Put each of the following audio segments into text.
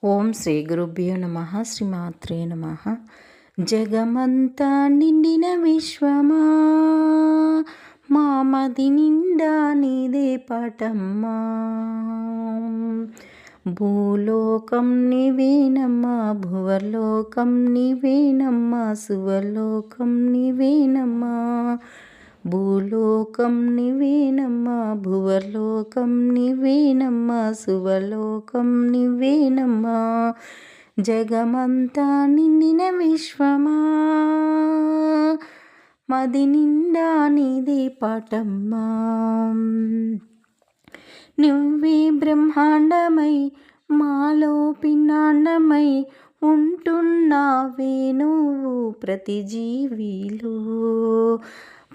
ఓం శ్రీ గురుభ్యో నమః. శ్రీమాత్రే నమః. జగమంతా నిండిన విశ్వమా, మామది నిండా నీదే పాటమ్మా. భూలోకం నీవేనమ్మా, భువర్లోకం నీవేనమ్మా, సువర్లోకం నీవేనమ్మా. భూలోకం నీవేనమ్మా, భువర్లోకం నీవేనమ్మా, సువర్లోకం నీవేనమ్మా. జగమంతా నిండిన విశ్వమా, మది నిండా నీదే పాటమ్మా. నువ్వే బ్రహ్మాండమై మాలో పిండాండమై ఉంటున్నావే నువ్వు ప్రతి జీవిలో.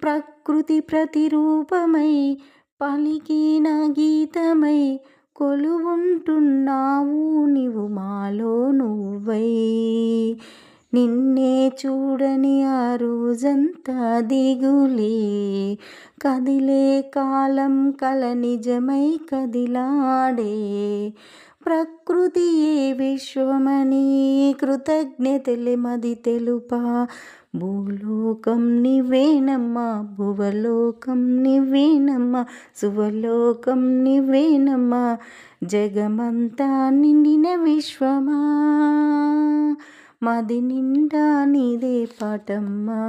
ప్రకృతి ప్రతిరూపమై పలికిన గీతమై కొలువుంటున్నావు నీవు మాలో నువ్వై. నిన్నే చూడని ఆ రోజంతా దిగులే, కదిలే కాలం కల నిజమై కదిలాడే. ప్రకృతియే విశ్వమని కృతజ్ఞతలే మది తెలుపా. భూలోకం నీవేనమ్మా, భువలోకం నీవేనమ్మా, సువర్లోకం నీవేనమ్మా. జగమంతా నిండిన విశ్వమా, మది నిండా నీదే పాటమ్మా.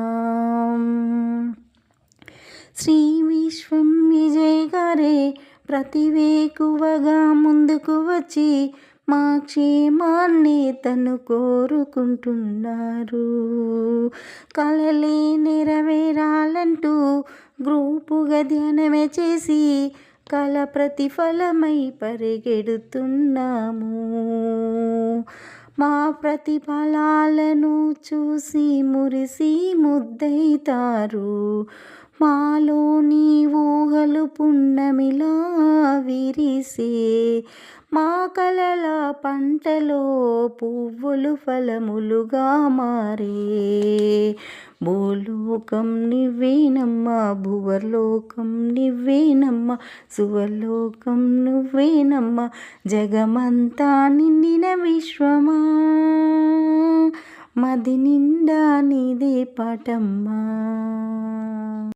శ్రీ విశ్వం విజయ్ గారే ప్రతి వేకువగా ముందుకు వచ్చి మా క్షేమాన్ని తను కోరుకుంటున్నారు. కలలే నెరవేరాలంటూ గ్రూపుగా ధ్యానమే చేసి కల ప్రతిఫలమై పరిగెడుతున్నాము. మా ప్రతిఫలాలను చూసి మురిసి ముద్దైతారు. మాలో నీ ఊహలు పున్నమిలా విరిసే, మా కలల పంటలో పువ్వులు ఫలములుగా మారే. భూలోకం నీవేనమ్మా, భువర్లోకం నీవేనమ్మా, సువర్లోకం నువ్వేనమ్మా. జగమంతా నిండిన విశ్వమా, మది నిండా నీదే పాటమ్మా.